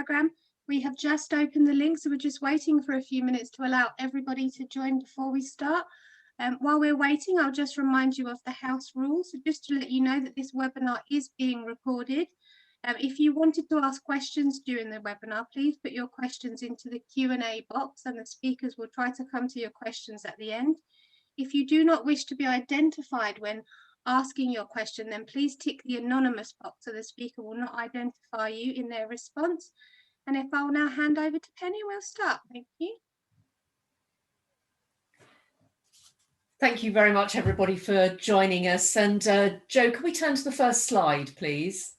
programme. We have just opened the link, so we're just waiting for a few minutes to allow everybody to join before we start. While we're waiting, I'll just remind you of the house rules. So just to let you know that this webinar is being recorded. If you wanted to ask questions during the webinar, please put your questions into the Q&A box and the speakers will try to come to your questions at the end. If you do not wish to be identified when asking your question, then please tick the anonymous box so the speaker will not identify you in their response. And if I'll now hand over to Penny, we'll start. Thank you. Thank you very much, everybody, for joining us. And Jo, can we turn to the first slide, please?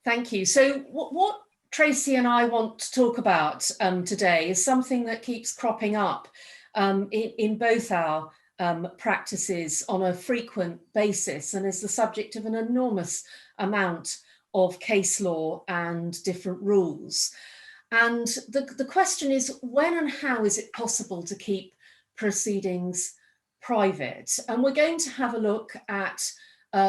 Thank you. So what Tracey and I want to talk about today is something that keeps cropping up in both our practices on a frequent basis and is the subject of an enormous amount of case law and different rules. And the question is, when and how is it possible to keep proceedings private? And we're going to have a look at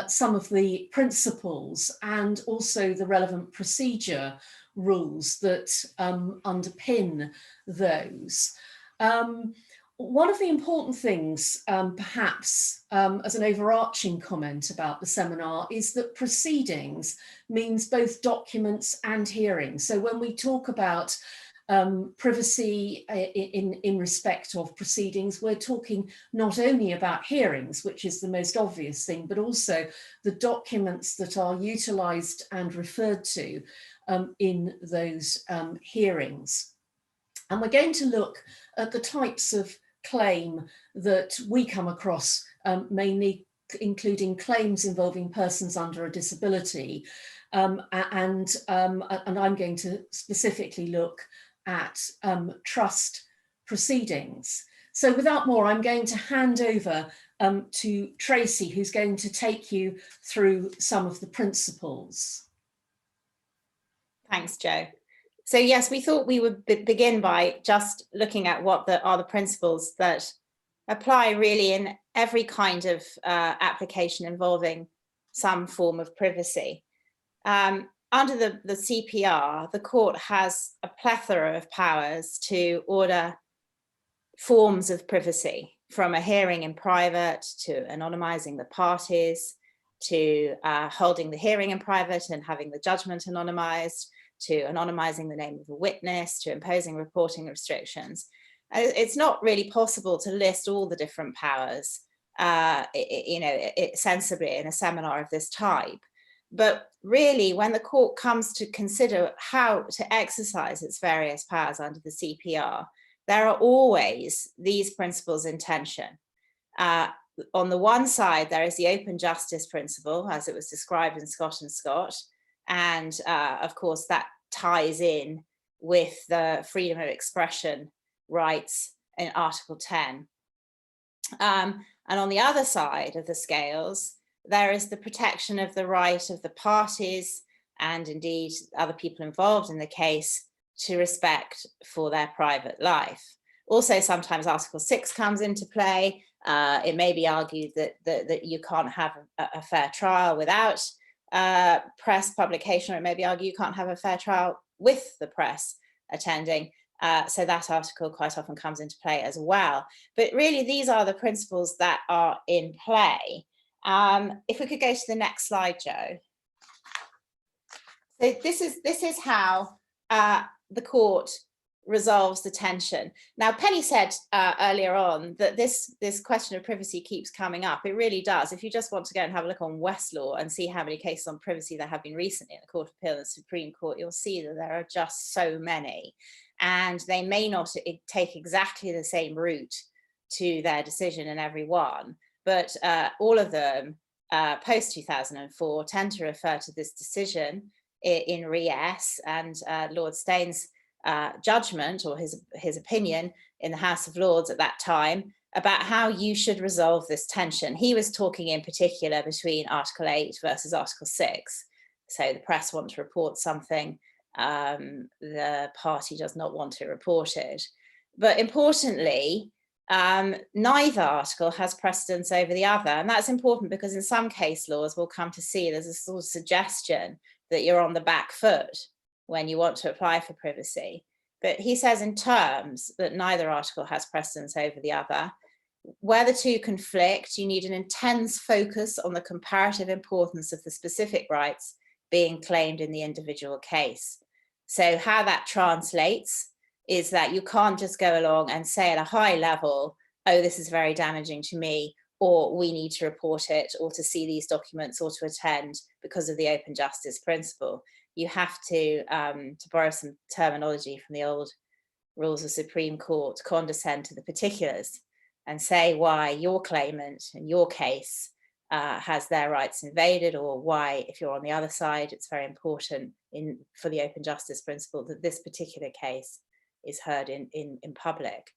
some of the principles and also the relevant procedure rules that underpin those. One of the important things, perhaps, as an overarching comment about the seminar is that proceedings means both documents and hearings. So when we talk about privacy in respect of proceedings, we're talking not only about hearings, which is the most obvious thing, but also the documents that are utilised and referred to in those hearings. And we're going to look at the types of claim that we come across, mainly including claims involving persons under a disability. And I'm going to specifically look at trust proceedings. So without more, I'm going to hand over to Tracey, who's going to take you through some of the principles. Thanks, Jo. So yes, we thought we would begin by just looking at what are the principles that apply really in every kind of application involving some form of privacy. Under the CPR, the court has a plethora of powers to order forms of privacy, from a hearing in private to anonymizing the parties, to holding the hearing in private and having the judgment anonymized, to anonymizing the name of a witness, to imposing reporting restrictions. It's not really possible to list all the different powers, sensibly in a seminar of this type. But really, when the court comes to consider how to exercise its various powers under the CPR, there are always these principles in tension. On the one side, there is the open justice principle, as it was described in Scott and Scott. And of course, that ties in with the freedom of expression rights in Article 10. And on the other side of the scales, there is the protection of the right of the parties and indeed other people involved in the case to respect for their private life. Also, sometimes Article 6 comes into play. It may be argued that you can't have a fair trial without press publication, or it may be argued you can't have a fair trial with the press attending. So that article quite often comes into play as well. But really, these are the principles that are in play. If we could go to the next slide, Jo. So this is how the court resolves the tension. Now, Penny said earlier on that this question of privacy keeps coming up. It really does. If you just want to go and have a look on Westlaw and see how many cases on privacy there have been recently in the Court of Appeal and the Supreme Court, you'll see that there are just so many. And they may not take exactly the same route to their decision in every one, but all of them post 2004 tend to refer to this decision in Re S, and Lord Staines's judgment, or his opinion in the House of Lords at that time, about how you should resolve this tension. He was talking in particular between Article 8 versus Article 6. So the press want to report something, the party does not want to report it. But importantly, neither article has precedence over the other. And that's important because in some case laws we'll come to see there's a sort of suggestion that you're on the back foot when you want to apply for privacy. But he says in terms that neither article has precedence over the other. Where the two conflict, you need an intense focus on the comparative importance of the specific rights being claimed in the individual case. So how that translates is that you can't just go along and say at a high level, oh, this is very damaging to me, or we need to report it, or to see these documents, or to attend because of the open justice principle. You have to borrow some terminology from the old rules of Supreme Court, condescend to the particulars and say why your claimant in your case has their rights invaded, or why, if you're on the other side, it's very important for the open justice principle that this particular case is heard in public.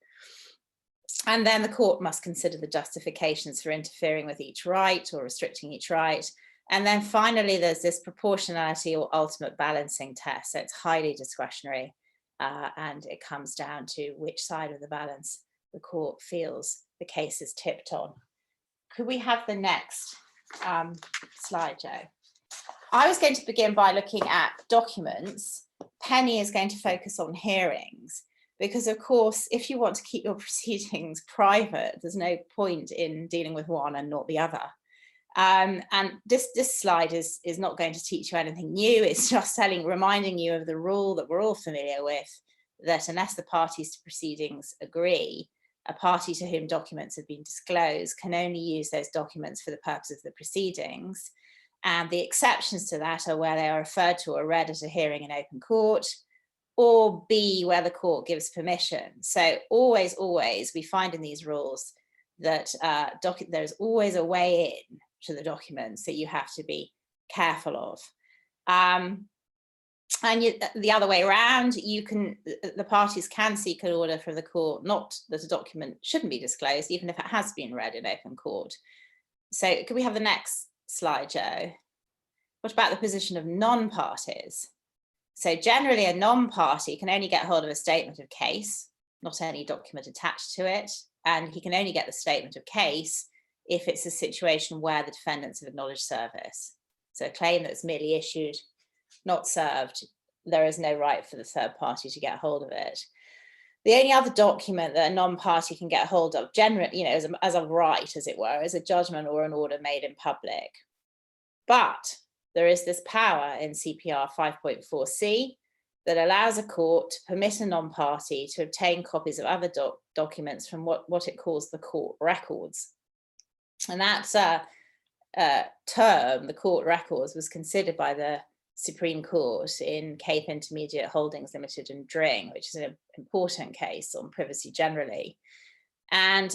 And then the court must consider the justifications for interfering with each right or restricting each right. And then finally, there's this proportionality or ultimate balancing test. So it's highly discretionary, and it comes down to which side of the balance the court feels the case is tipped on. Could we have the next slide, Joe? I was going to begin by looking at documents. Penny is going to focus on hearings, because of course, if you want to keep your proceedings private, there's no point in dealing with one and not the other. And this slide is not going to teach you anything new. It's just reminding you of the rule that we're all familiar with, that unless the parties to proceedings agree, a party to whom documents have been disclosed can only use those documents for the purpose of the proceedings. And the exceptions to that are where they are referred to or read at a hearing in open court, or B, where the court gives permission. So always, we find in these rules that there's always a way in to the documents that you have to be careful of. And the other way around, the parties can seek an order from the court, not that a document shouldn't be disclosed, even if it has been read in open court. So could we have the next slide, Joe? What about the position of non-parties? So generally a non-party can only get hold of a statement of case, not any document attached to it. And he can only get the statement of case if it's a situation where the defendants have acknowledged service. So a claim that's merely issued, not served, there is no right for the third party to get hold of it. The only other document that a non-party can get hold of, generally, as a right, as it were, is a judgment or an order made in public. But there is this power in CPR 5.4c that allows a court to permit a non-party to obtain copies of other documents from what it calls the court records. And that term, the court records, was considered by the Supreme Court in Cape Intermediate Holdings Limited and Dring, which is an important case on privacy generally. And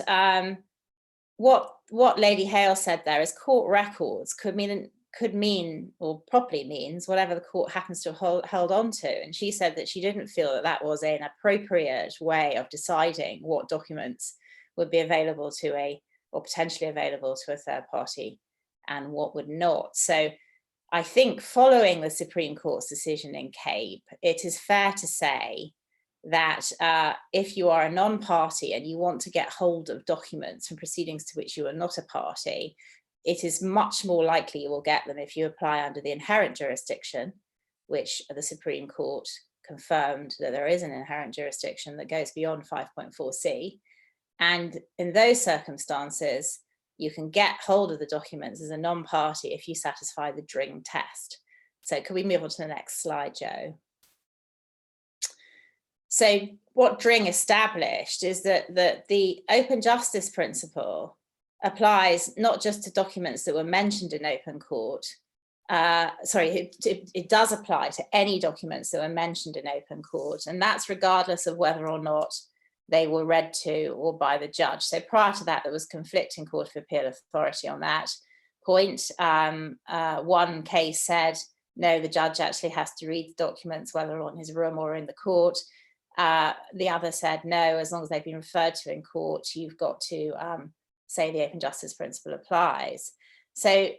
what Lady Hale said there is court records could mean or properly means whatever the court happens to have held on to. And she said that she didn't feel that was an appropriate way of deciding what documents would be available to or potentially available to a third party and what would not. So I think following the Supreme Court's decision in Cape, it is fair to say that if you are a non-party and you want to get hold of documents from proceedings to which you are not a party, it is much more likely you will get them if you apply under the inherent jurisdiction, which the Supreme Court confirmed that there is an inherent jurisdiction that goes beyond 5.4c. And in those circumstances, you can get hold of the documents as a non-party if you satisfy the Dring test. So could we move on to the next slide, Joe? So what Dring established is that the open justice principle applies not just to documents that were mentioned in open court. It does apply to any documents that were mentioned in open court, and that's regardless of whether or not they were read to or by the judge. So prior to that, there was conflicting Court of Appeal authority on that point. One case said, no, the judge actually has to read the documents, whether on his room or in the court. The other said, no, as long as they've been referred to in court, you've got to say the open justice principle applies. So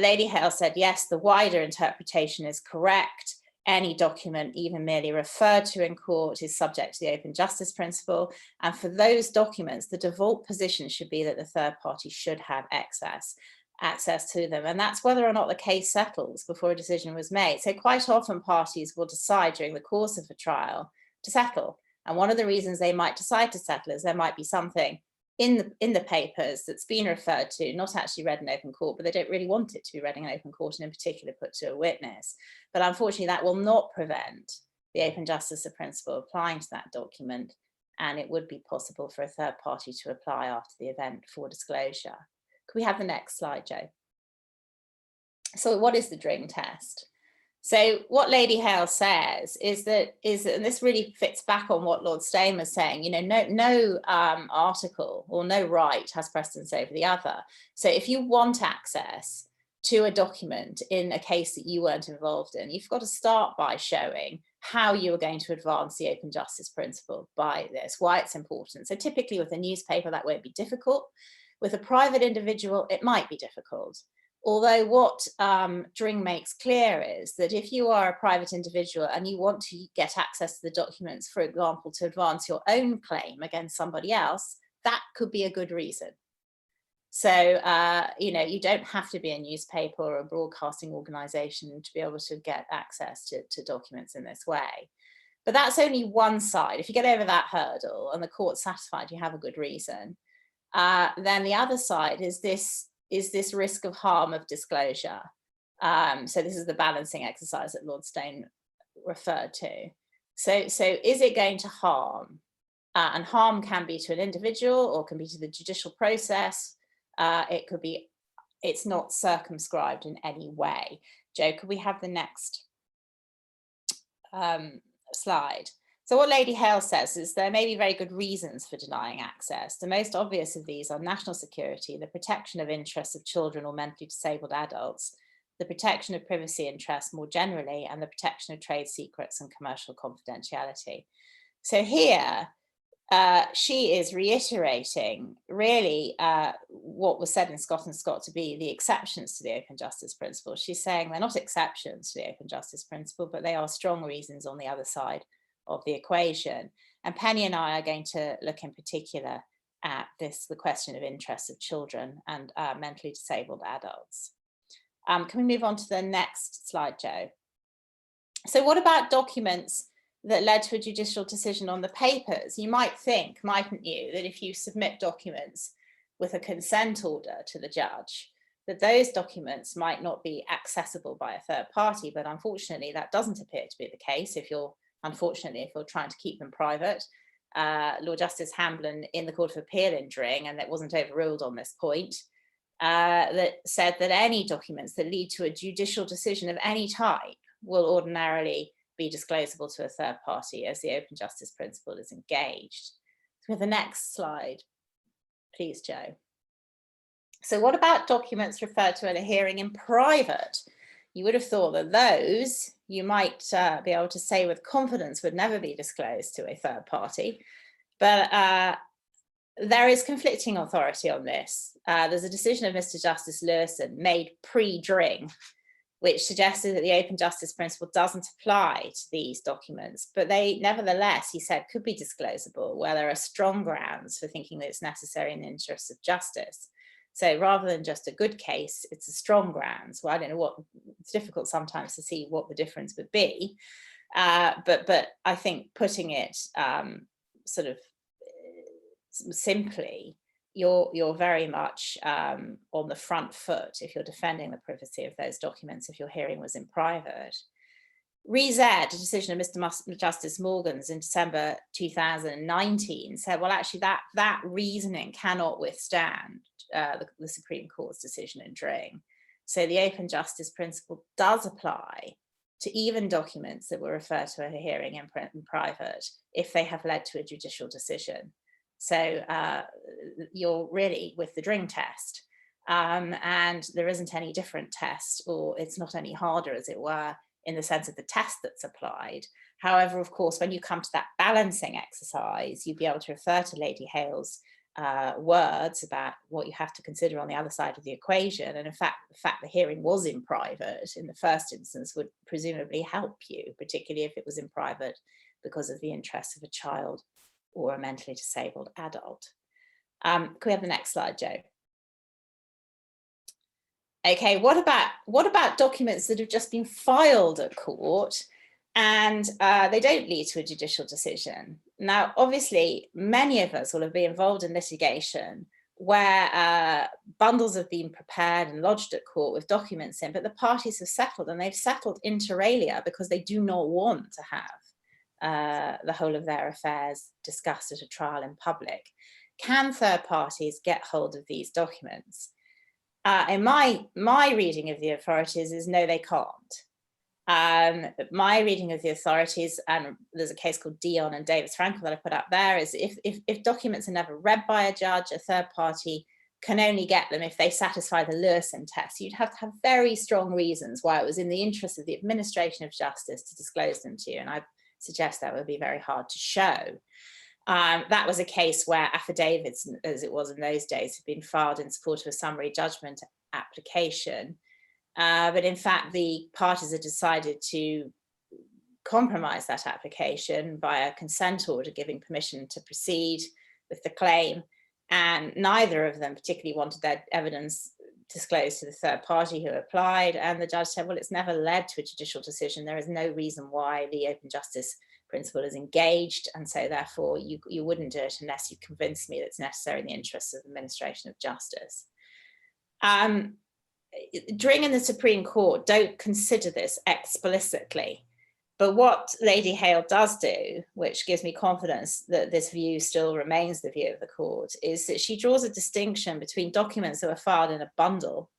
Lady Hale said, yes, the wider interpretation is correct. any document even merely referred to in court is subject to the open justice principle. And for those documents, the default position should be that the third party should have access to them. And that's whether or not the case settles before a decision was made. So quite often parties will decide during the course of a trial to settle. And one of the reasons they might decide to settle is there might be something in the papers that's been referred to, not actually read in open court, but they don't really want it to be read in open court, and in particular put to a witness. But unfortunately, that will not prevent the open justice principle applying to that document, and it would be possible for a third party to apply after the event for disclosure. Could we have the next slide, Jo? So what is the Dring test? So what Lady Hale says is that, and this really fits back on what Lord Steyne was saying, no article or no right has precedence over the other. So if you want access to a document in a case that you weren't involved in, you've got to start by showing how you are going to advance the open justice principle by this, why it's important. So typically with a newspaper, that won't be difficult. With a private individual, it might be difficult. Although what Dring makes clear is that if you are a private individual and you want to get access to the documents, for example, to advance your own claim against somebody else, that could be a good reason. So, you don't have to be a newspaper or a broadcasting organization to be able to get access to documents in this way. But that's only one side. If you get over that hurdle and the court's satisfied you have a good reason, then the other side is this risk of harm of disclosure. So this is the balancing exercise that Lord Steyne referred to. So is it going to harm? And harm can be to an individual or can be to the judicial process. It could be, it's not circumscribed in any way. Jo, could we have the next slide? So what Lady Hale says is there may be very good reasons for denying access. The most obvious of these are national security, the protection of interests of children or mentally disabled adults, the protection of privacy interests more generally, and the protection of trade secrets and commercial confidentiality. So here, she is reiterating really what was said in Scott and Scott to be the exceptions to the open justice principle. She's saying they're not exceptions to the open justice principle, but they are strong reasons on the other side of the equation. And Penny and I are going to look in particular at the question of interests of children and mentally disabled adults. Can we move on to the next slide, Jo? So what about documents that led to a judicial decision on the papers? You might think, mightn't you, that if you submit documents with a consent order to the judge, that those documents might not be accessible by a third party, but unfortunately that doesn't appear to be the case if you're trying to keep them private. Lord Justice Hamblin in the Court of Appeal in Dring, and that wasn't overruled on this point, that said that any documents that lead to a judicial decision of any type will ordinarily be disclosable to a third party as the open justice principle is engaged. So the next slide, please, Jo. So what about documents referred to at a hearing in private? You would have thought that those you might be able to say with confidence would never be disclosed to a third party, but there is conflicting authority on this. There's a decision of Mr. Justice Lewison made pre-Dring, which suggested that the open justice principle doesn't apply to these documents, but they nevertheless, he said, could be disclosable where there are strong grounds for thinking that it's necessary in the interests of justice. So rather than just a good case, it's a strong grounds. Well, I don't know what, it's difficult sometimes to see what the difference would be. But I think putting it sort of simply, you're very much on the front foot if you're defending the privacy of those documents if your hearing was in private. Re-Z, a decision of Mr. Justice Morgan's in December 2019, said, well, actually that reasoning cannot withstand the Supreme Court's decision in Dring. So the open justice principle does apply to even documents that were referred to at a hearing in private if they have led to a judicial decision. So you're really with the Dring test, and there isn't any different test, or it's not any harder, as it were, in the sense of the test that's applied. However, of course, when you come to that balancing exercise, you'd be able to refer to Lady Hale's words about what you have to consider on the other side of the equation. And in fact, the fact the hearing was in private in the first instance would presumably help you, particularly if it was in private because of the interests of a child or a mentally disabled adult. Can we have the next slide, Joe? Okay, what about documents that have just been filed at court and they don't lead to a judicial decision? Now, obviously, many of us will have been involved in litigation where bundles have been prepared and lodged at court with documents in, but the parties have settled, and they've settled inter alia because they do not want to have the whole of their affairs discussed at a trial in public. Can third parties get hold of these documents? And my reading of the authorities is no, they can't. My reading of the authorities, and there's a case called Dion and Davis Frankel that I put up there, is if documents are never read by a judge, a third party can only get them if they satisfy the Lewison test. You'd have to have very strong reasons why it was in the interest of the administration of justice to disclose them to you, and I suggest that would be very hard to show. That was a case where affidavits, as it was in those days, had been filed in support of a summary judgment application. But in fact, the parties had decided to compromise that application by a consent order giving permission to proceed with the claim. And neither of them particularly wanted their evidence disclosed to the third party who applied. And the judge said, well, it's never led to a judicial decision. There is no reason why the open justice principle is engaged, and so therefore you wouldn't do it unless you convince me that it's necessary in the interests of the administration of justice. Dring and the Supreme Court don't consider this explicitly, but what Lady Hale does do, which gives me confidence that this view still remains the view of the court, is that she draws a distinction between documents that were filed in a bundle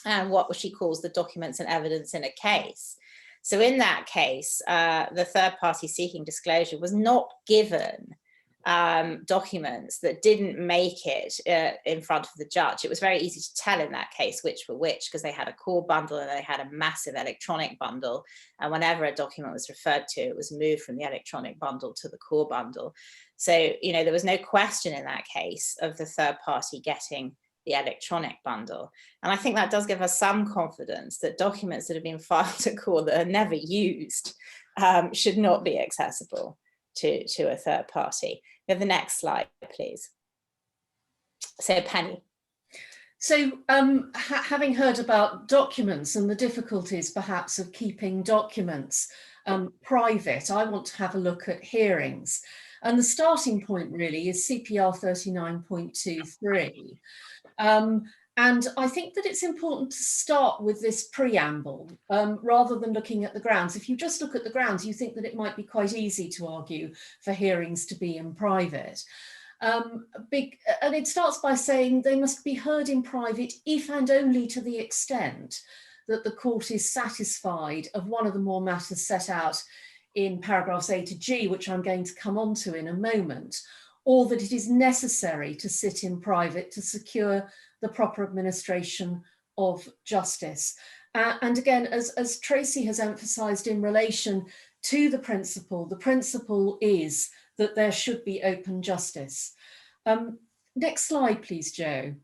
and what she calls the documents and evidence in a case. So in that case, the third party seeking disclosure was not given documents that didn't make it in front of the judge. It was very easy to tell in that case which were which, because they had a core bundle and they had a massive electronic bundle. And whenever a document was referred to, it was moved from the electronic bundle to the core bundle. So, you know, there was no question in that case of the third party getting the electronic bundle. And I think that does give us some confidence that documents that have been filed at court that are never used should not be accessible to a third party. We have the next slide, please. So Penny. So having heard about documents and the difficulties perhaps of keeping documents private, I want to have a look at hearings. And the starting point really is CPR 39.23. And I think that it's important to start with this preamble rather than looking at the grounds. If you just look at the grounds, you think that it might be quite easy to argue for hearings to be in private. And it starts by saying they must be heard in private if and only to the extent that the court is satisfied of one of the more matters set out in paragraphs A to G, which I'm going to come on to in a moment, or that it is necessary to sit in private to secure the proper administration of justice. And again, as Tracey has emphasised in relation to the principle is that there should be open justice. Next slide, please, Joe.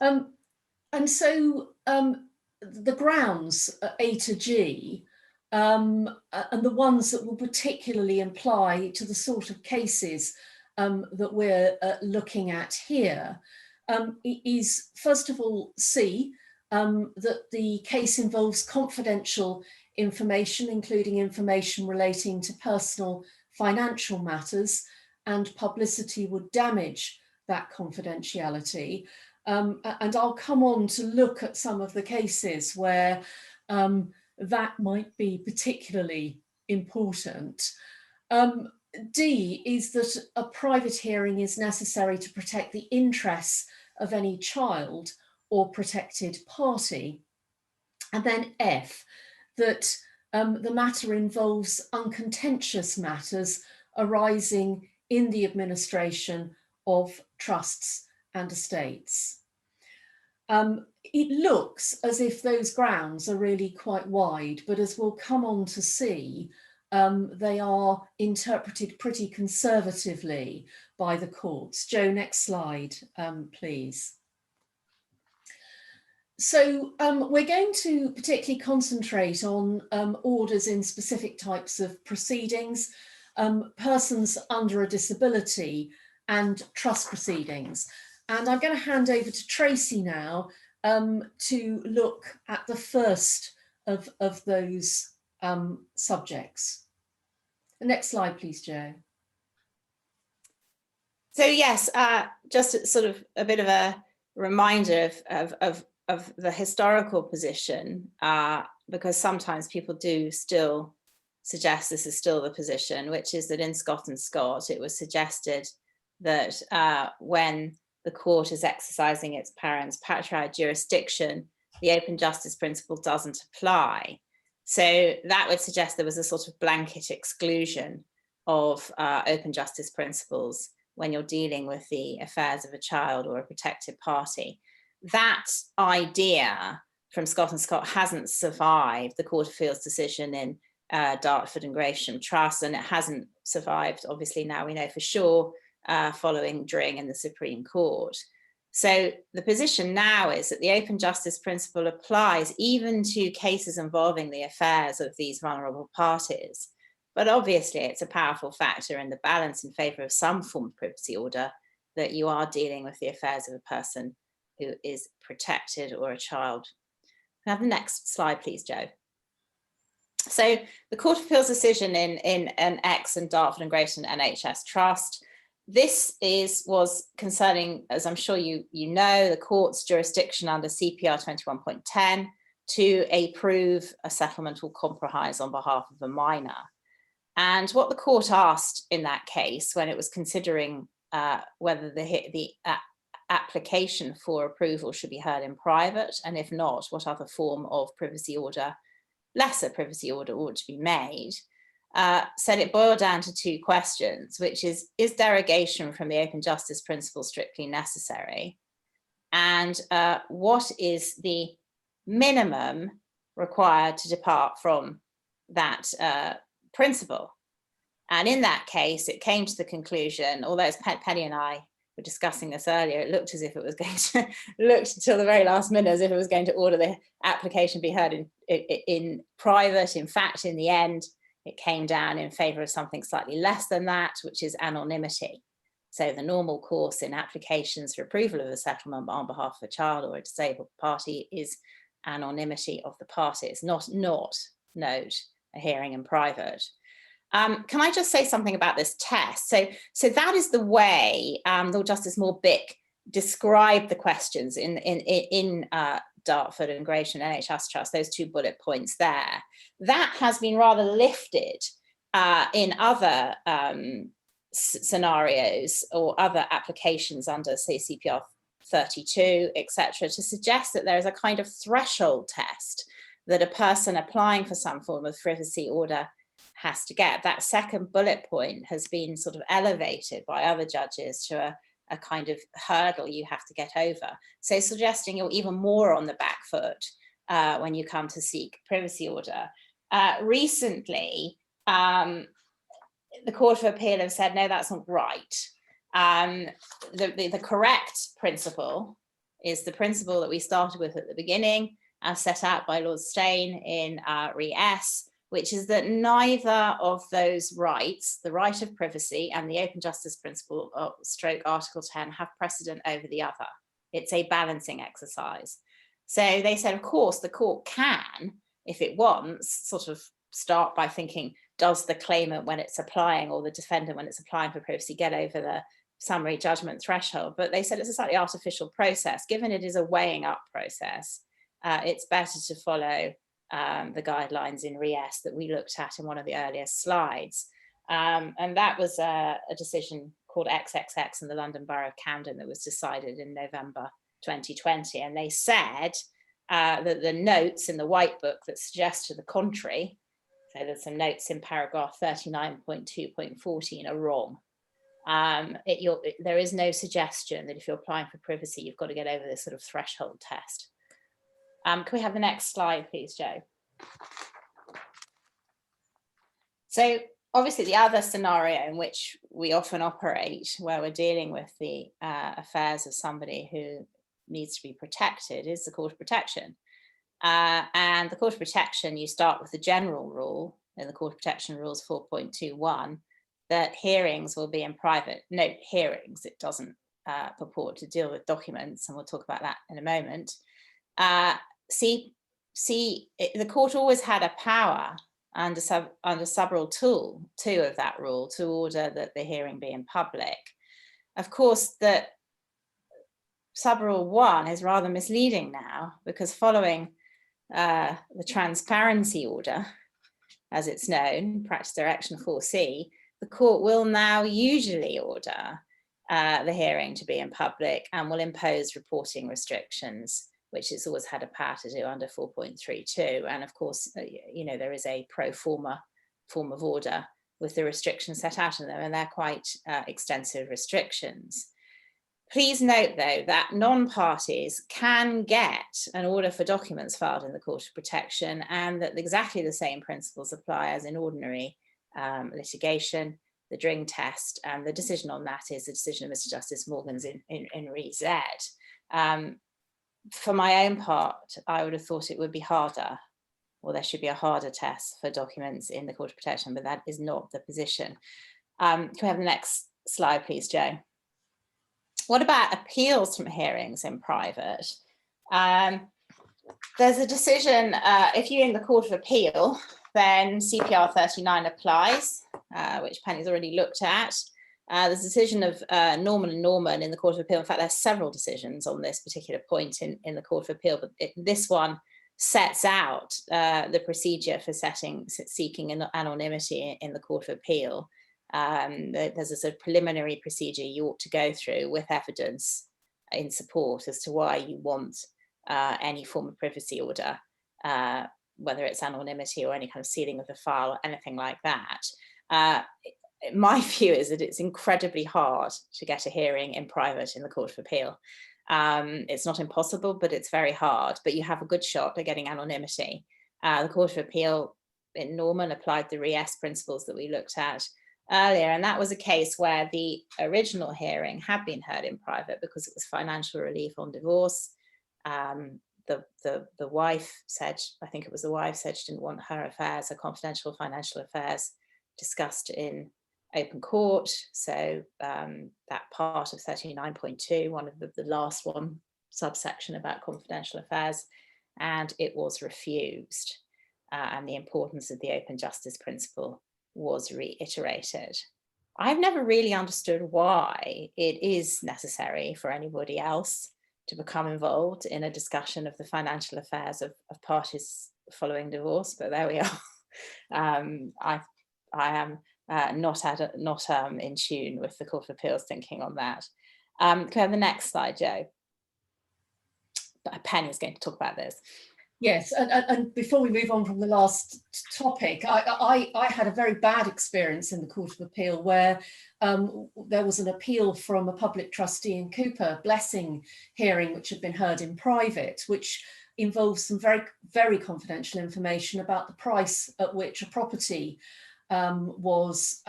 And so the grounds A to G and the ones that will particularly apply to the sort of cases that we're looking at here is, first of all, C, that the case involves confidential information, including information relating to personal financial matters, and publicity would damage that confidentiality. And I'll come on to look at some of the cases where that might be particularly important. D is that a private hearing is necessary to protect the interests of any child or protected party. And then F, that the matter involves uncontentious matters arising in the administration of trusts and estates. It looks as if those grounds are really quite wide, but as we'll come on to see, they are interpreted pretty conservatively by the courts. Jo, next slide, please. So we're going to particularly concentrate on orders in specific types of proceedings, persons under a disability, and trust proceedings. And I'm going to hand over to Tracey now to look at the first of those subjects. The next slide, please, Jo. So yes, just sort of a bit of a reminder of the historical position, because sometimes people do still suggest this is still the position, which is that in Scott and Scott, it was suggested that when the court is exercising its parents' patriarchal jurisdiction, the open justice principle doesn't apply. So that would suggest there was a sort of blanket exclusion of open justice principles when you're dealing with the affairs of a child or a protected party. That idea from Scott and Scott hasn't survived the Court of Appeal's decision in Dartford and Gresham Trust, and it hasn't survived, obviously now we know for sure, following Dring in the Supreme Court. So the position now is that the open justice principle applies even to cases involving the affairs of these vulnerable parties. But obviously it's a powerful factor in the balance in favour of some form of privacy order that you are dealing with the affairs of a person who is protected or a child. Can I have the next slide, please, Jo? So the Court of Appeal's decision in X and Dartford and Gresham NHS Trust, this was concerning, as I'm sure you know, the court's jurisdiction under CPR 21.10 to approve a settlement or compromise on behalf of a minor. And what the court asked in that case, when it was considering whether the application for approval should be heard in private, and if not, what other form of privacy order, lesser privacy order, ought to be made, said it boiled down to two questions, which is derogation from the open justice principle strictly necessary? And what is the minimum required to depart from that principle? And in that case, it came to the conclusion, although as Penny and I were discussing this earlier, it looked as if it was going to, looked until the very last minute as if it was going to order the application be heard in private. In fact, in the end, it came down in favour of something slightly less than that, which is anonymity. So the normal course in applications for approval of a settlement on behalf of a child or a disabled party is anonymity of the parties, not note a hearing in private. Can I just say something about this test? So that is the way Lord Justice Moore-Bick described the questions in Dartford and Gresham NHS Trust, those two bullet points there. That has been rather lifted in other scenarios or other applications under, say, CPR 32, etc., to suggest that there is a kind of threshold test that a person applying for some form of privacy order has to get. That second bullet point has been sort of elevated by other judges to a kind of hurdle you have to get over. So suggesting you're even more on the back foot when you come to seek privacy order. Recently, the Court of Appeal have said, no, that's not right. The correct principle is the principle that we started with at the beginning, as set out by Lord Steyn in Re S, which is that neither of those rights, the right of privacy and the open justice principle stroke Article 10, have precedent over the other. It's a balancing exercise. So they said, of course, the court can, if it wants, sort of start by thinking, does the claimant when it's applying or the defendant when it's applying for privacy get over the summary judgment threshold? But they said it's a slightly artificial process. Given it is a weighing up process, it's better to follow the guidelines in Re S that we looked at in one of the earlier slides. And that was a decision called XXX in the London Borough of Camden that was decided in November 2020. And they said that the notes in the white book that suggest to the contrary, so there's some notes in paragraph 39.2.14 are wrong. There is no suggestion that if you're applying for privacy, you've got to get over this sort of threshold test. Can we have the next slide, please, Jo? So obviously the other scenario in which we often operate, where we're dealing with the affairs of somebody who needs to be protected, is the Court of Protection. And the Court of Protection, you start with the general rule in the Court of Protection Rules 4.21 that hearings will be in private. Note hearings, it doesn't purport to deal with documents, and we'll talk about that in a moment. The court always had a power under sub-rule 2 of that rule to order that the hearing be in public. Of course, that sub-rule 1 is rather misleading now, because following the transparency order, as it's known, Practice Direction 4C, the court will now usually order the hearing to be in public and will impose reporting restrictions, which it's always had a power to do under 4.32. And of course, there is a pro forma form of order with the restrictions set out in them, and they're quite extensive restrictions. Please note, though, that non-parties can get an order for documents filed in the Court of Protection, and that exactly the same principles apply as in ordinary litigation, the Dring test, and the decision on that is the decision of Mr. Justice Morgan's in Re Z. For my own part, I would have thought it would be harder, or there should be a harder test for documents in the Court of Protection, but that is not the position. Can we have the next slide, please, Joe? What about appeals from hearings in private? There's a decision, if you're in the Court of Appeal, then CPR 39 applies, which Penny's already looked at. There's a decision of Norman and Norman in the Court of Appeal. In fact, there's several decisions on this particular point in the Court of Appeal, but this one sets out the procedure for seeking anonymity in the Court of Appeal. There's a sort of preliminary procedure you ought to go through with evidence in support as to why you want any form of privacy order, whether it's anonymity or any kind of sealing of the file or anything like that. My view is that it's incredibly hard to get a hearing in private in the Court of Appeal. It's not impossible, but it's very hard, but you have a good shot at getting anonymity. The Court of Appeal in Norman applied the Re S principles that we looked at earlier, and that was a case where the original hearing had been heard in private because it was financial relief on divorce. The wife said, I think it was the wife said she didn't want her affairs, her confidential financial affairs, discussed in open court. So that part of 39.2, one of the last one subsection about confidential affairs, and it was refused. And the importance of the open justice principle was reiterated. I've never really understood why it is necessary for anybody else to become involved in a discussion of the financial affairs of parties following divorce, but there we are. I am not in tune with the Court of Appeal's thinking on that. Can we have the next slide, Joe? Penny is going to talk about this. Yes, and before we move on from the last topic, I had a very bad experience in the Court of Appeal where there was an appeal from a public trustee in Cooper blessing hearing which had been heard in private, which involves some very, very confidential information about the price at which a property was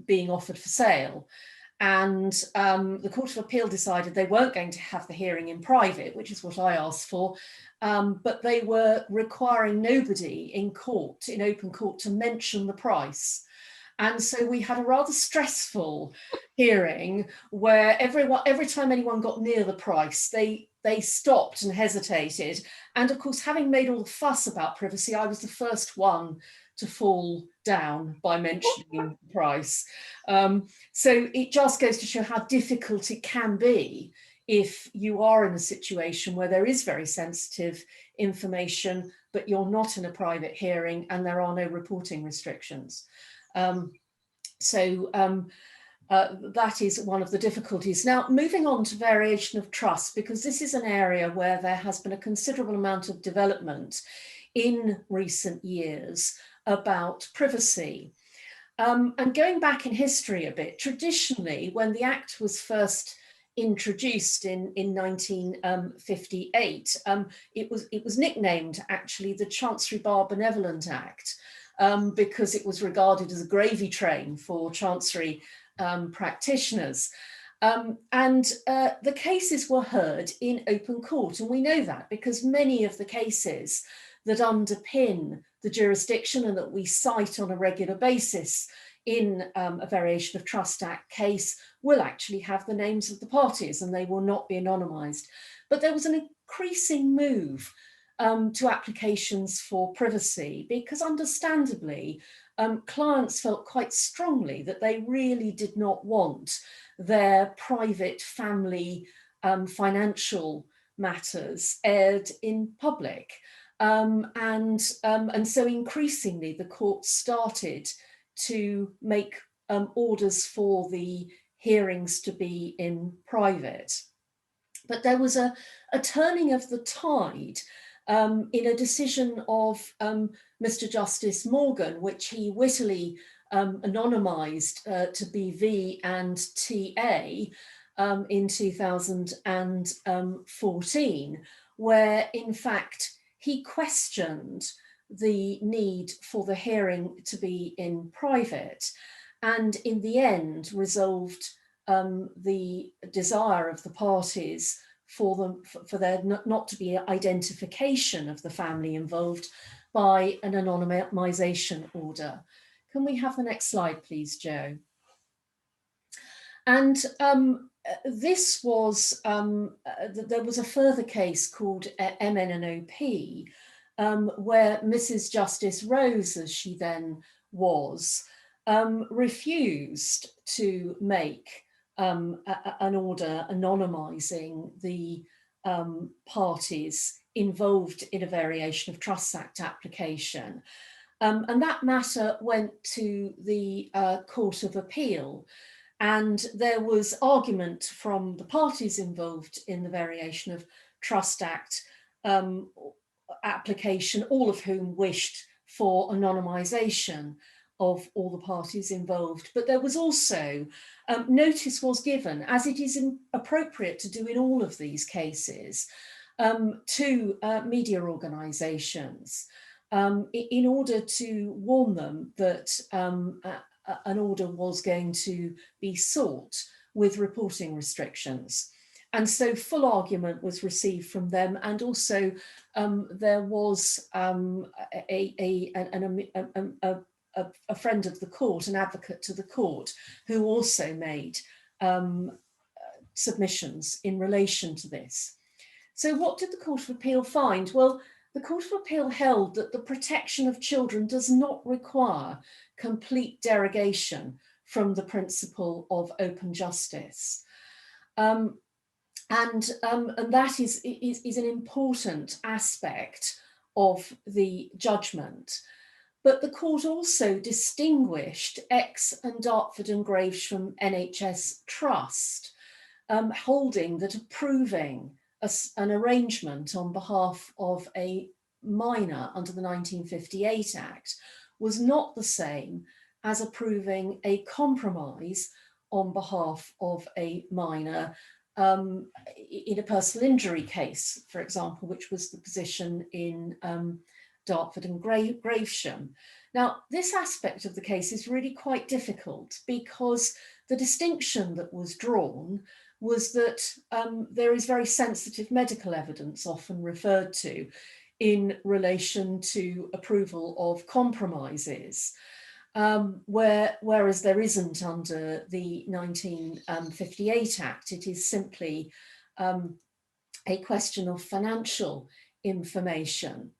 being offered for sale. And the Court of Appeal decided they weren't going to have the hearing in private, which is what I asked for, but they were requiring nobody in court, in open court, to mention the price. And so we had a rather stressful hearing where every time anyone got near the price, they stopped and hesitated. And of course, having made all the fuss about privacy, I was the first one to fall down by mentioning the price. So it just goes to show how difficult it can be if you are in a situation where there is very sensitive information, but you're not in a private hearing and there are no reporting restrictions. That is one of the difficulties. Now, moving on to variation of trust, because this is an area where there has been a considerable amount of development in recent years about privacy. And going back in history a bit, traditionally, when the Act was first introduced in 1958, it was nicknamed actually the Chancery Bar Benevolent Act. because it was regarded as a gravy train for Chancery practitioners. The cases were heard in open court, and we know that because many of the cases that underpin the jurisdiction and that we cite on a regular basis in a Variation of Trust Act case will actually have the names of the parties and they will not be anonymised. But there was an increasing move to applications for privacy because understandably clients felt quite strongly that they really did not want their private family financial matters aired in public. And so increasingly the court started to make orders for the hearings to be in private. But there was a turning of the tide in a decision of Mr. Justice Morgan, which he wittily anonymised to be V and TA in 2014, where in fact he questioned the need for the hearing to be in private, and in the end resolved the desire of the parties for there not to be identification of the family involved by an anonymisation order. Can we have the next slide, please, Jo? And this was, there was a further case called MNNOP, where Mrs. Justice Rose, as she then was, refused to make an order anonymising the parties involved in a Variation of Trust Act application. And that matter went to the Court of Appeal. And there was argument from the parties involved in the Variation of Trust Act application, all of whom wished for anonymisation of all the parties involved. But there was also, notice was given, as it is appropriate to do in all of these cases, to media organisations in order to warn them that an order was going to be sought with reporting restrictions. And so full argument was received from them, and also there was a friend of the court, an advocate to the court, who also made submissions in relation to this. So what did the Court of Appeal find? Well, the Court of Appeal held that the protection of children does not require complete derogation from the principle of open justice. And that is an important aspect of the judgment. But the court also distinguished X and Dartford and Graves from NHS Trust, holding that approving an arrangement on behalf of a minor under the 1958 Act was not the same as approving a compromise on behalf of a minor in a personal injury case, for example, which was the position in Dartford and Gravesham. Now, this aspect of the case is really quite difficult because the distinction that was drawn was that there is very sensitive medical evidence often referred to in relation to approval of compromises, whereas there isn't under the 1958 Act. It is simply a question of financial information.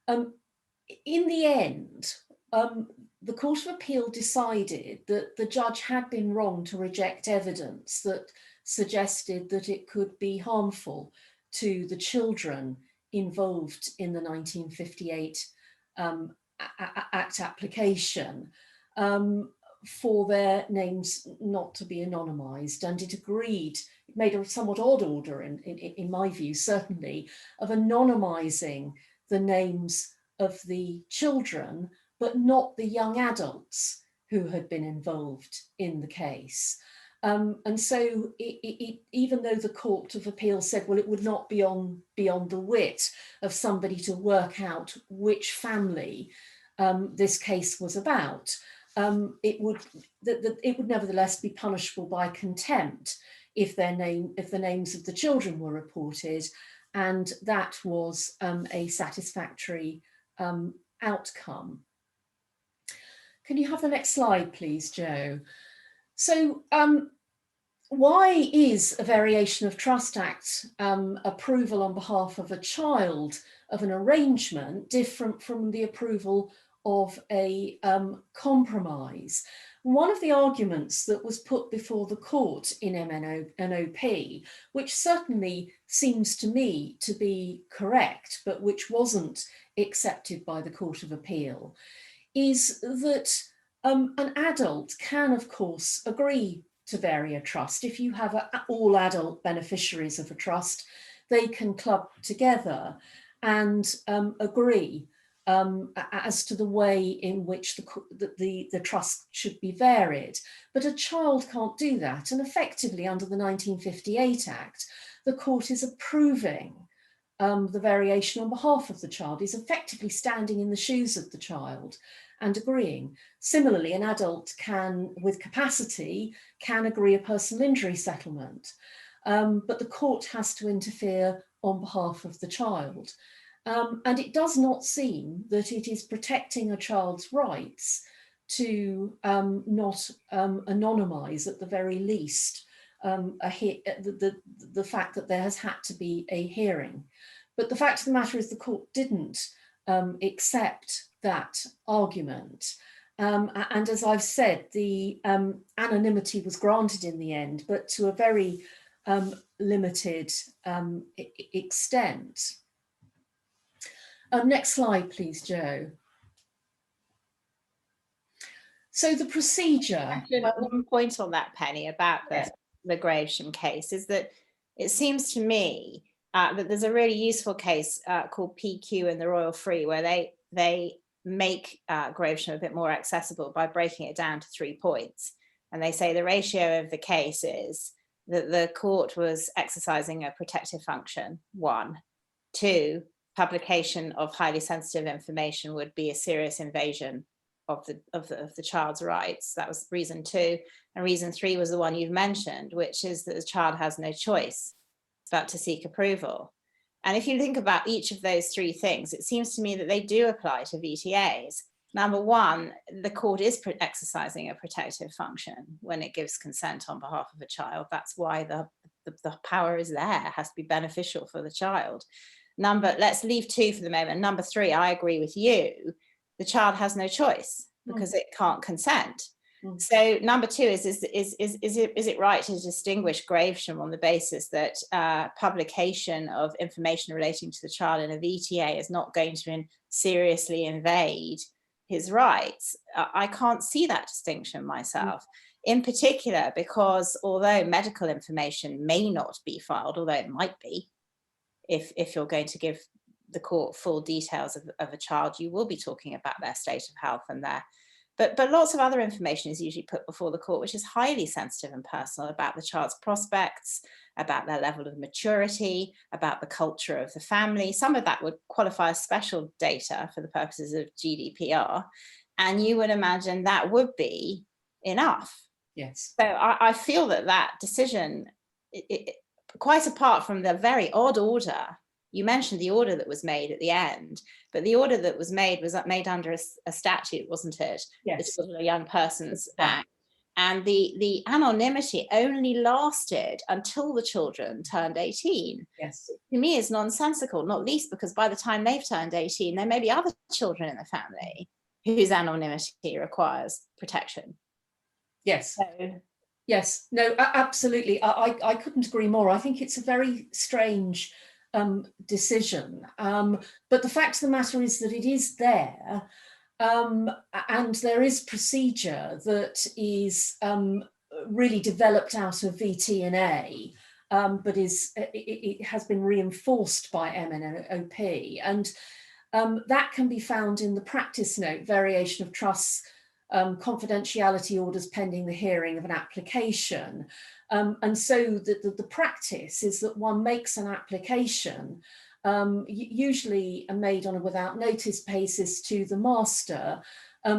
In the end, the Court of Appeal decided that the judge had been wrong to reject evidence that suggested that it could be harmful to the children involved in the 1958 Act application for their names not to be anonymised, and it agreed, it made a somewhat odd order in my view, certainly, of anonymising the names of the children, but not the young adults who had been involved in the case. And so even though the Court of Appeal said, well, it would not be beyond the wit of somebody to work out which family this case was about, it would nevertheless be punishable by contempt if the names of the children were reported, and that was a satisfactory outcome. Can you have the next slide, please, Jo? So why is a Variation of Trust Act approval on behalf of a child of an arrangement different from the approval of a compromise? One of the arguments that was put before the court in MNOP, which certainly seems to me to be correct, but which wasn't accepted by the Court of Appeal, is that an adult can, of course, agree to vary a trust. If you have all adult beneficiaries of a trust, they can club together and agree as to the way in which the trust should be varied. But a child can't do that. And effectively, under the 1958 Act, the court is approving the variation on behalf of the child, is effectively standing in the shoes of the child and agreeing. Similarly, an adult can, with capacity, can agree a personal injury settlement, but the court has to interfere on behalf of the child. And it does not seem that it is protecting a child's rights to not anonymise, at the very least, the fact that there has had to be a hearing. But the fact of the matter is the court didn't accept that argument. And as I've said, the anonymity was granted in the end, but to a very limited extent. Next slide, please, Jo. So the procedure. One point on that, Penny, about the Gravesham case is that it seems to me that there's a really useful case called PQ and the Royal Free, where they make Gravesham a bit more accessible by breaking it down to 3 points. And they say the ratio of the case is that the court was exercising a protective function, 1. 2, publication of highly sensitive information would be a serious invasion of the child's rights. That was reason 2. And reason 3 was the one you've mentioned, which is that the child has no choice but to seek approval. And if you think about each of those 3 things, it seems to me that they do apply to VTAs. Number 1, the court is exercising a protective function when it gives consent on behalf of a child. That's why the power is there, it has to be beneficial for the child. Let's leave 2 for the moment. Number 3, I agree with you. The child has no choice because it can't consent. So number 2 is it right to distinguish Gravesham on the basis that publication of information relating to the child in a VTA is not going to seriously invade his rights? I can't see that distinction myself, in particular because although medical information may not be filed, although it might be, if you're going to give the court full details of a child, you will be talking about their state of health and but lots of other information is usually put before the court, which is highly sensitive and personal, about the child's prospects, about their level of maturity, about the culture of the family. Some of that would qualify as special data for the purposes of GDPR. And you would imagine that would be enough. Yes. So I feel that decision, quite apart from the very odd order, you mentioned the order that was made at the end, but the order that was made under a statute, wasn't it? Yes. The Young Persons Act. And the anonymity only lasted until the children turned 18. Yes. To me, is nonsensical, not least because by the time they've turned 18, there may be other children in the family whose anonymity requires protection. Yes. So, yes. No, absolutely. I couldn't agree more. I think it's a very strange decision, but the fact of the matter is that it is there, and there is procedure that is really developed out of VT&A, but it has been reinforced by MNOP, and that can be found in the practice note, variation of trusts, confidentiality orders pending the hearing of an application. And so the practice is that one makes an application usually are made on a without notice basis to the master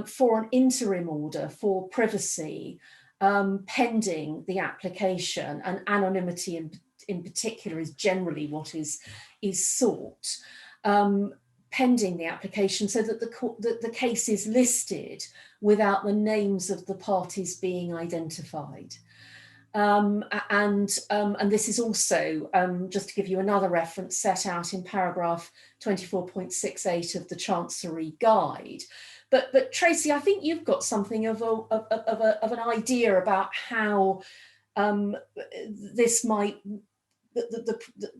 for an interim order for privacy, pending the application, and anonymity in particular is generally what is sought, pending the application, so that the case is listed without the names of the parties being identified. And this is also, just to give you another reference, set out in paragraph 24.68 of the Chancery Guide. But Tracey, I think you've got something of an idea about how this might,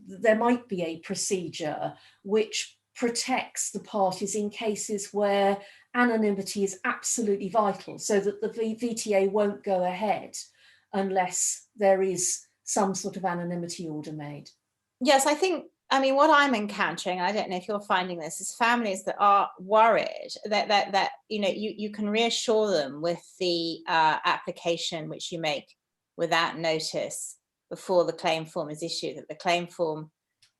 there might be a procedure which protects the parties in cases where anonymity is absolutely vital, so that the VTA won't go ahead unless there is some sort of anonymity order made. Yes, I mean, what I'm encountering, I don't know if you're finding this, is families that are worried that you know, you can reassure them with the application which you make without notice before the claim form is issued, that the claim form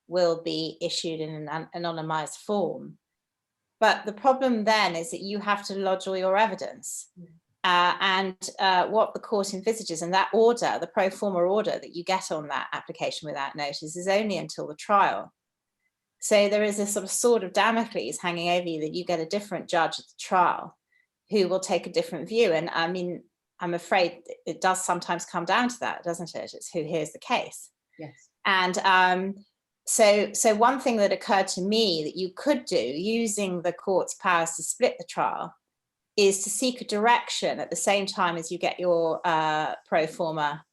will be issued in an anonymized form. But the problem then is that you have to lodge all your evidence. What the court envisages, and that order, the pro forma order that you get on that application without notice, is only until the trial. So there is a sort of sword of Damocles hanging over you, that you get a different judge at the trial who will take a different view. And I mean, I'm afraid it does sometimes come down to that, doesn't it? It's who hears the case. Yes. And so one thing that occurred to me that you could do, using the court's powers to split the trial, is to seek a direction at the same time as you get your pro forma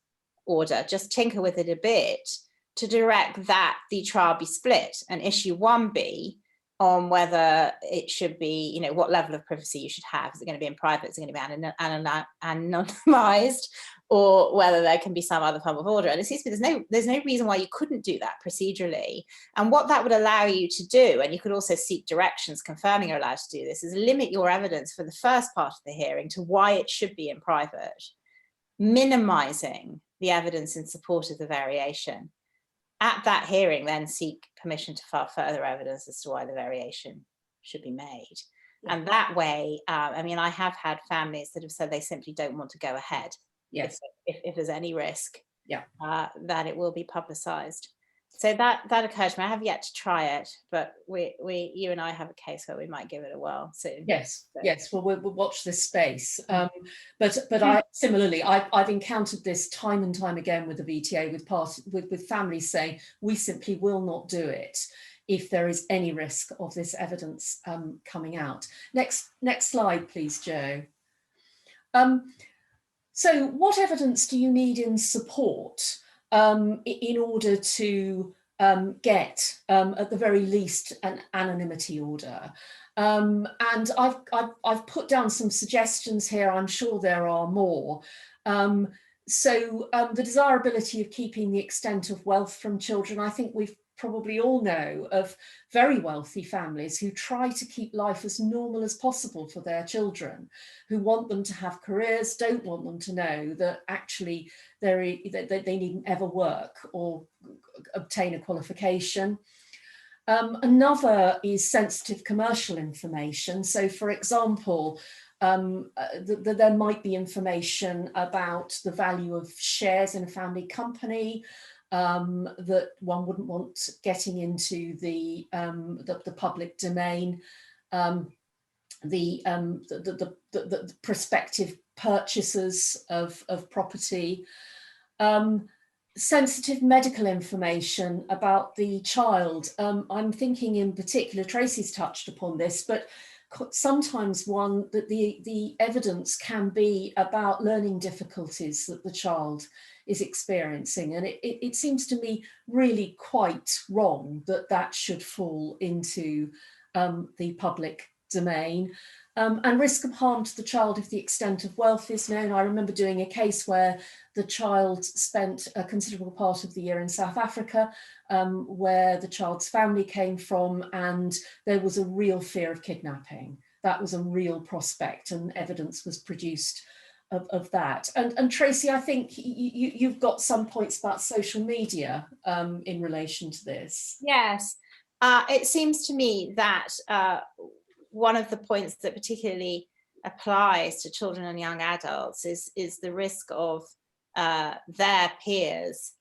order. Just tinker with it a bit to direct that the trial be split, and issue 1B on whether it should be, you know, what level of privacy you should have. Is it going to be in private? Is it going to be anonymized? Or whether there can be some other form of order. And it seems to me there's no reason why you couldn't do that procedurally. And what that would allow you to do, and you could also seek directions confirming you're allowed to do this, is limit your evidence for the first part of the hearing to why it should be in private, minimizing the evidence in support of the variation. At that hearing, then seek permission to file further evidence as to why the variation should be made. Yeah. And that way, I mean, I have had families that have said they simply don't want to go ahead. Yes. If there's any risk, yeah, that it will be publicized. So that occurred to me. I have yet to try it, but you and I have a case where we might give it a whirl soon. Yes, so. Yes. Well, we'll watch this space. But I similarly, I've encountered this time and time again with the VTA, with families saying we simply will not do it if there is any risk of this evidence coming out. Next slide, please, Jo. So what evidence do you need in support in order to get, at the very least, an anonymity order? And I've put down some suggestions here. I'm sure there are more. So the desirability of keeping the extent of wealth from children. I think we've probably all know of very wealthy families who try to keep life as normal as possible for their children, who want them to have careers, don't want them to know that actually they needn't ever work or obtain a qualification. Another is sensitive commercial information. So, for example, there might be information about the value of shares in a family company, that one wouldn't want getting into the public domain, the prospective purchasers of property, sensitive medical information about the child. I'm thinking in particular, Tracey's touched upon this, but sometimes the evidence can be about learning difficulties that the child is experiencing, and it seems to me really quite wrong that should fall into the public domain. And risk of harm to the child if the extent of wealth is known. I remember doing a case where the child spent a considerable part of the year in South Africa, where the child's family came from, and there was a real fear of kidnapping. That was a real prospect, and evidence was produced of that. And Tracey, I think you've got some points about social media in relation to this. Yes. It seems to me that one of the points that particularly applies to children and young adults is the risk of their peers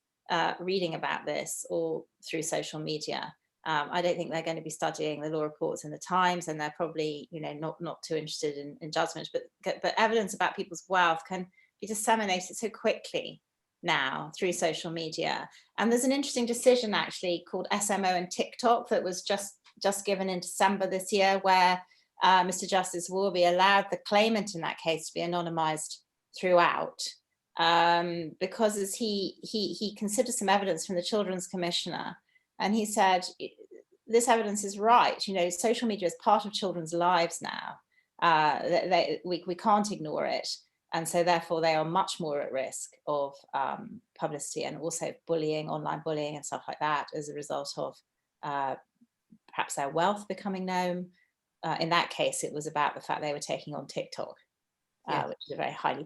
reading about this all through social media. I don't think they're going to be studying the law reports in the Times, and they're probably, you know, not too interested in judgment, but evidence about people's wealth can be disseminated so quickly now through social media. And there's an interesting decision actually called SMO and TikTok that was just given in December this year, where Mr. Justice Warby allowed the claimant in that case to be anonymized throughout, because as he considered some evidence from the Children's Commissioner, and he said, this evidence is right, you know, social media is part of children's lives now. We can't ignore it. And so therefore they are much more at risk of publicity, and also bullying, online bullying and stuff like that, as a result of perhaps their wealth becoming known. In that case, it was about the fact they were taking on TikTok, which is a very highly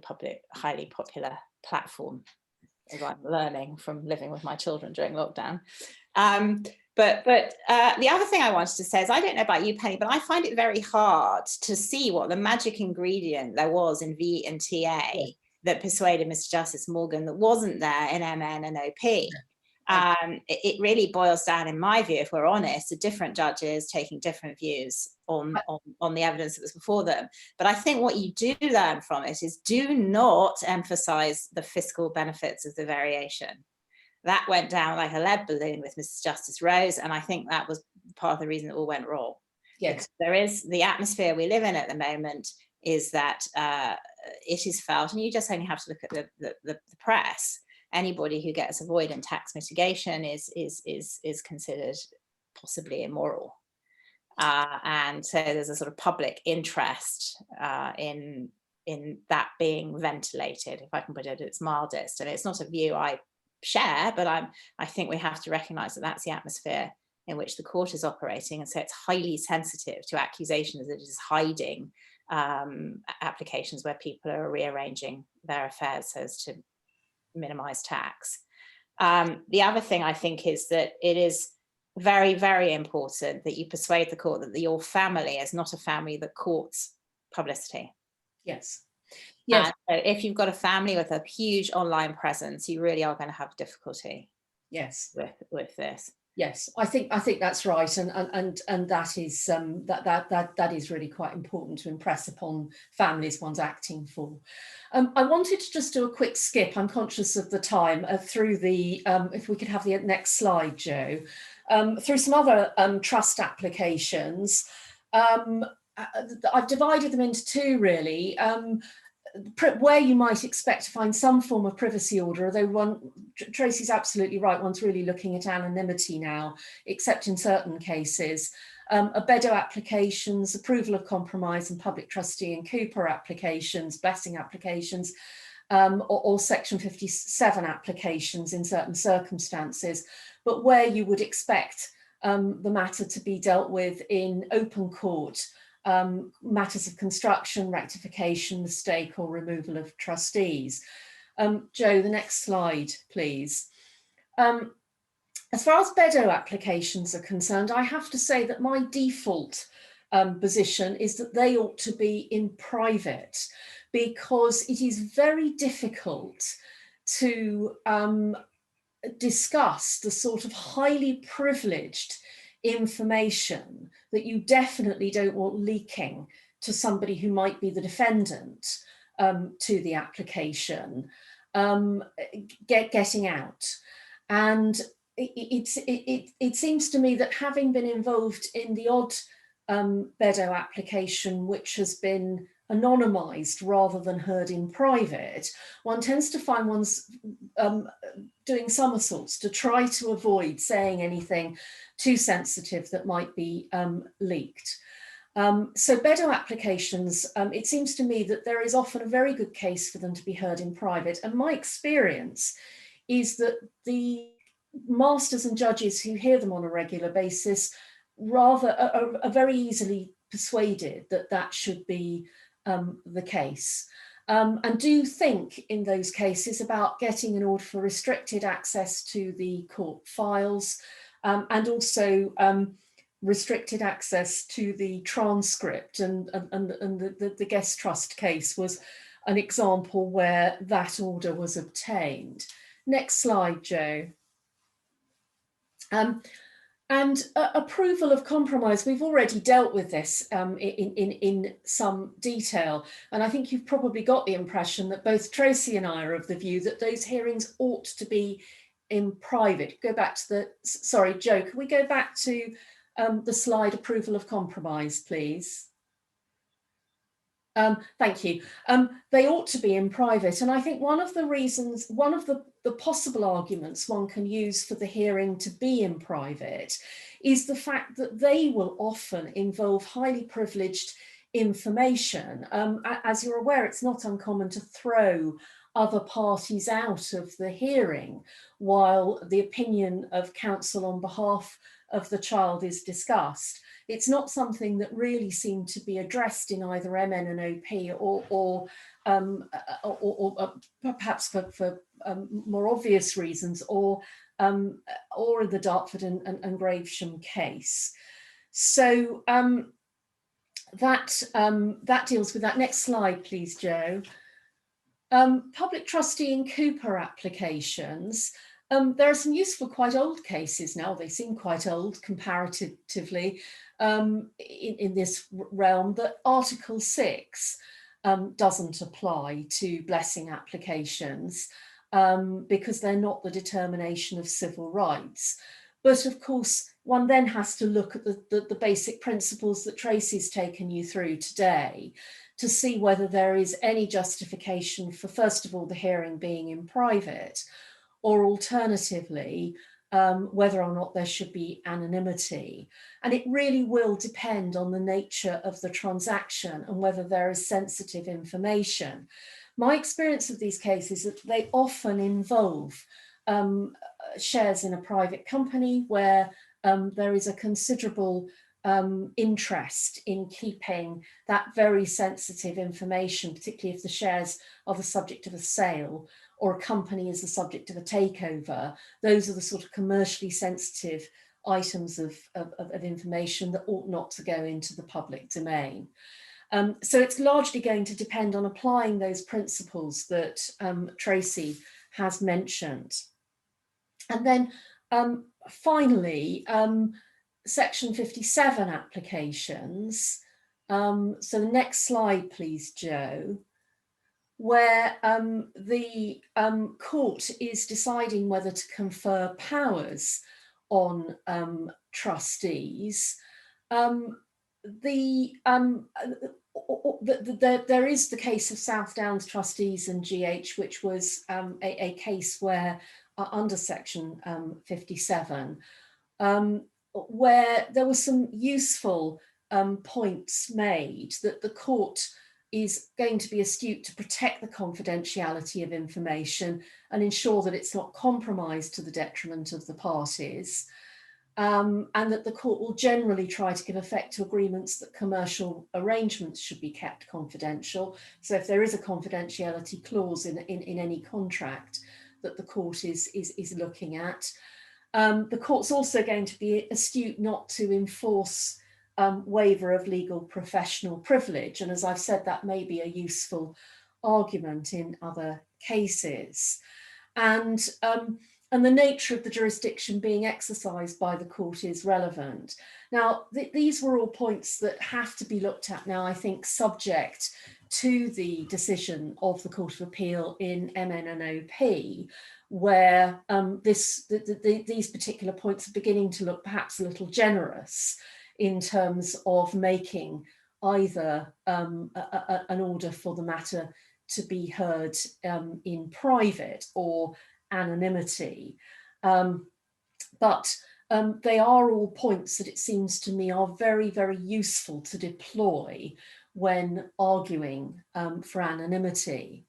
popular platform, as I'm learning from living with my children during lockdown. But the other thing I wanted to say is, I don't know about you, Penny, but I find it very hard to see what the magic ingredient there was in V and TA that persuaded Mr. Justice Morgan that wasn't there in MN and OP. It really boils down, in my view, if we're honest, to different judges taking different views on the evidence that was before them. But I think what you do learn from it is, do not emphasize the fiscal benefits of the variation. That went down like a lead balloon with Mrs. Justice Rose, and I think that was part of the reason it all went wrong. Yes, because there is the atmosphere we live in at the moment is that it is felt, and you just only have to look at the press. Anybody who gets avoidant tax mitigation is considered possibly immoral, and so there's a sort of public interest in that being ventilated, if I can put it at its mildest. And it's not a view I share, but I think we have to recognise that that's the atmosphere in which the court is operating, and so it's highly sensitive to accusations that it is hiding applications where people are rearranging their affairs so as to minimise tax. The other thing I think is that it is very, very important that you persuade the court that your family is not a family that courts publicity. Yes. Yes. So if you've got a family with a huge online presence, you really are going to have difficulty. Yes. With this. Yes, I think that's right, and that is that is really quite important to impress upon families one's acting for. I wanted to just do a quick skip. I'm conscious of the time through the if we could have the next slide, Joe, through some other trust applications. I've divided them into two really. Where you might expect to find some form of privacy order, although Tracey's absolutely right, one's really looking at anonymity now, except in certain cases. Abedo applications, approval of compromise and public trustee and Cooper applications, blessing applications, or Section 57 applications in certain circumstances, but where you would expect the matter to be dealt with in open court, matters of construction, rectification, mistake or removal of trustees. Joe, the next slide, please. As far as Bedo applications are concerned, I have to say that my default position is that they ought to be in private, because it is very difficult to discuss the sort of highly privileged information that you definitely don't want leaking to somebody who might be the defendant to the application, getting out. And it seems to me that, having been involved in the odd Bedo application which has been anonymised rather than heard in private, one tends to find one's doing somersaults to try to avoid saying anything too sensitive that might be leaked. So Bedo applications, it seems to me that there is often a very good case for them to be heard in private. And my experience is that the masters and judges who hear them on a regular basis rather are very easily persuaded that that should be the case. And do think in those cases about getting an order for restricted access to the court files, and also restricted access to the transcript, and the guest trust case was an example where that order was obtained. Next slide, Jo. And approval of compromise, we've already dealt with this in some detail. And I think you've probably got the impression that both Tracey and I are of the view that those hearings ought to be in private. Go back to the, sorry, Jo, can we go back to the slide approval of compromise, please? Thank you. They ought to be in private. And I think one of the reasons, one of the possible arguments one can use for the hearing to be in private is the fact that they will often involve highly privileged information. As you're aware, it's not uncommon to throw other parties out of the hearing while the opinion of counsel on behalf of the child is discussed. It's not something that really seemed to be addressed in either MN and OP or perhaps for more obvious reasons, or in the Dartford and Gravesham case. So that deals with that. Next slide, please, Jo. Public trustee and Cooper applications. There are some useful, quite old cases now. They seem quite old comparatively in this realm, that Article 6 doesn't apply to blessing applications because they're not the determination of civil rights. But of course, one then has to look at the basic principles that Tracey's taken you through today to see whether there is any justification for, first of all, the hearing being in private, or alternatively, whether or not there should be anonymity. And it really will depend on the nature of the transaction and whether there is sensitive information. My experience of these cases is that they often involve shares in a private company where there is a considerable interest in keeping that very sensitive information, particularly if the shares are the subject of a sale or a company is the subject of a takeover. Those are the sort of commercially sensitive items of information that ought not to go into the public domain. So it's largely going to depend on applying those principles that Tracey has mentioned. And then finally, Section 57 applications. So the next slide, please, Jo, where the court is deciding whether to confer powers on trustees. There is the case of South Downs Trustees and GH, which was a case where under Section 57, where there were some useful points made that the court is going to be astute to protect the confidentiality of information and ensure that it's not compromised to the detriment of the parties, and that the court will generally try to give effect to agreements that commercial arrangements should be kept confidential. So if there is a confidentiality clause in any contract that the court is looking at, the court's also going to be astute not to enforce waiver of legal professional privilege. And as I've said, that may be a useful argument in other cases. And the nature of the jurisdiction being exercised by the court is relevant. Now, these were all points that have to be looked at now, I think, subject to the decision of the Court of Appeal in MN and OP, where these particular points are beginning to look perhaps a little generous in terms of making either an order for the matter to be heard in private or anonymity. But they are all points that it seems to me are very, very useful to deploy when arguing for anonymity.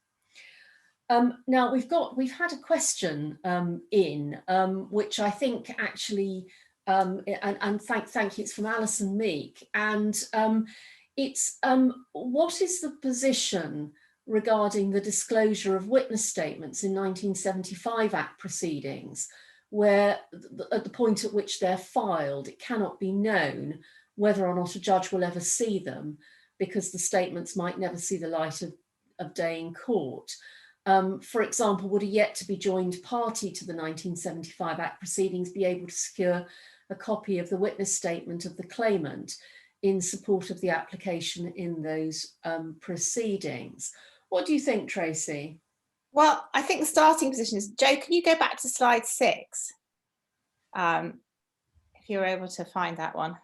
Now we've had a question in which I think actually, and thank you, it's from Alison Meek, and it's what is the position regarding the disclosure of witness statements in 1975 Act proceedings, where at the point at which they're filed, it cannot be known whether or not a judge will ever see them, because the statements might never see the light of day in court. For example, would a yet to be joined party to the 1975 Act proceedings be able to secure a copy of the witness statement of the claimant in support of the application in those proceedings? What do you think, Tracey? Well, I think the starting position is, Jo, can you go back to slide 6? If you're able to find that one.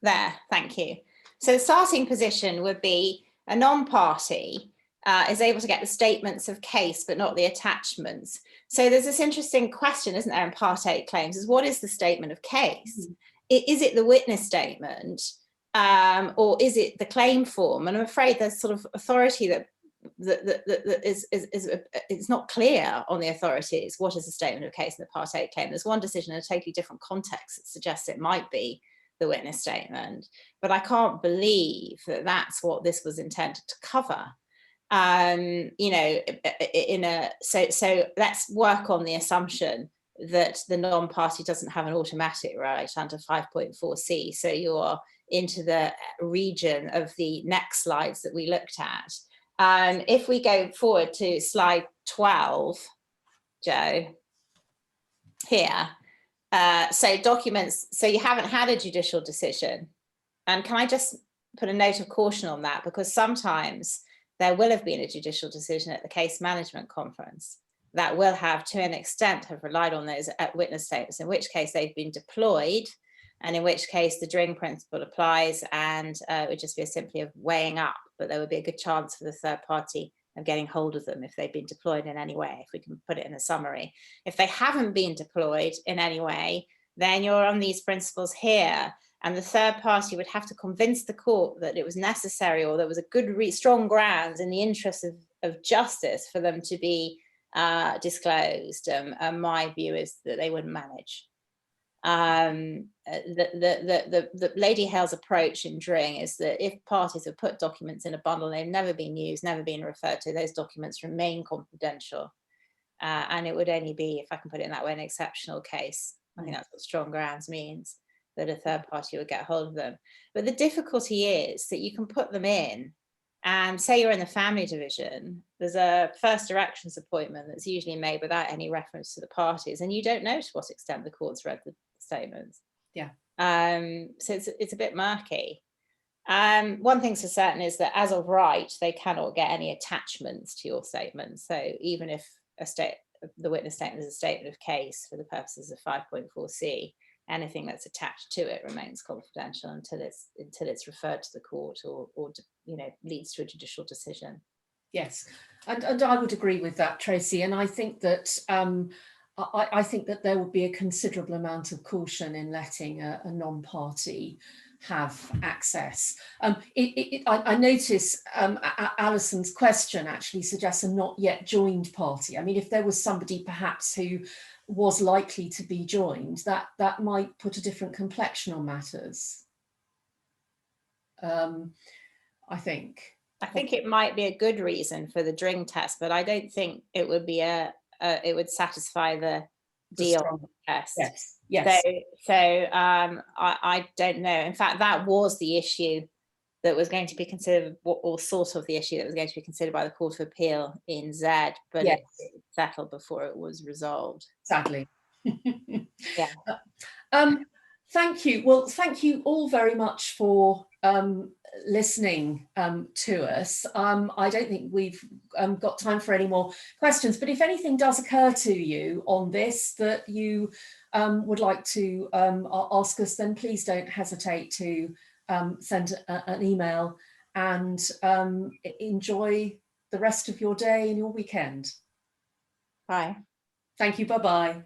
There, thank you. So the starting position would be a non-party is able to get the statements of case, but not the attachments. So there's this interesting question, isn't there, in Part 8 claims, is what is the statement of case? Is it the witness statement, or is it the claim form? And I'm afraid there's sort of authority that it's not clear on the authorities what is the statement of case in the Part 8 claim. There's one decision in a totally different context that suggests it might be the witness statement, but I can't believe that that's what this was intended to cover. You know, so let's work on the assumption that the non-party doesn't have an automatic right under 5.4c. So you're into the region of the next slides that we looked at. If we go forward to slide 12, Jo, here. So documents, so you haven't had a judicial decision. And can I just put a note of caution on that? Because sometimes there will have been a judicial decision at the case management conference that will have, to an extent, have relied on those witness statements, in which case they've been deployed, and in which case the Dring principle applies, and it would just be simply of weighing up, but there would be a good chance for the third party of getting hold of them if they've been deployed in any way, if we can put it in a summary. If they haven't been deployed in any way, then you're on these principles here, and the third party would have to convince the court that it was necessary, or there was a good, strong grounds in the interest of justice for them to be disclosed. And my view is that they wouldn't manage. The Lady Hale's approach in Dring is that if parties have put documents in a bundle and they've never been used, never been referred to, those documents remain confidential. And it would only be, if I can put it in that way, an exceptional case. I think that's what strong grounds means, that a third party would get hold of them. But the difficulty is that you can put them in, and say you're in the family division, there's a first directions appointment that's usually made without any reference to the parties, and you don't know to what extent the court's read the statements. Yeah. So it's a bit murky. One thing's for certain is that as of right, they cannot get any attachments to your statement. So even if the witness statement is a statement of case for the purposes of 5.4c, anything that's attached to it remains confidential until it's referred to the court or you know, leads to a judicial decision. Yes, and I would agree with that, Tracey. And I think that I think that there would be a considerable amount of caution in letting a non-party have access. I notice Alison's question actually suggests a not yet joined party. I mean, if there was somebody perhaps who was likely to be joined, that might put a different complexion on matters. I think it might be a good reason for the Dring test, but I don't think it would be it would satisfy the deal test. Yes. Yes. So I don't know. In fact, that was the issue that was going to be considered, or sort of the issue that was going to be considered by the Court of Appeal in Z, but yes, it settled before it was resolved. Sadly. Yeah. Thank you. Well, thank you all very much for listening to us. I don't think we've got time for any more questions, but if anything does occur to you on this that you would like to ask us, then please don't hesitate to send an email, and enjoy the rest of your day and your weekend. Bye. Thank you. Bye-bye.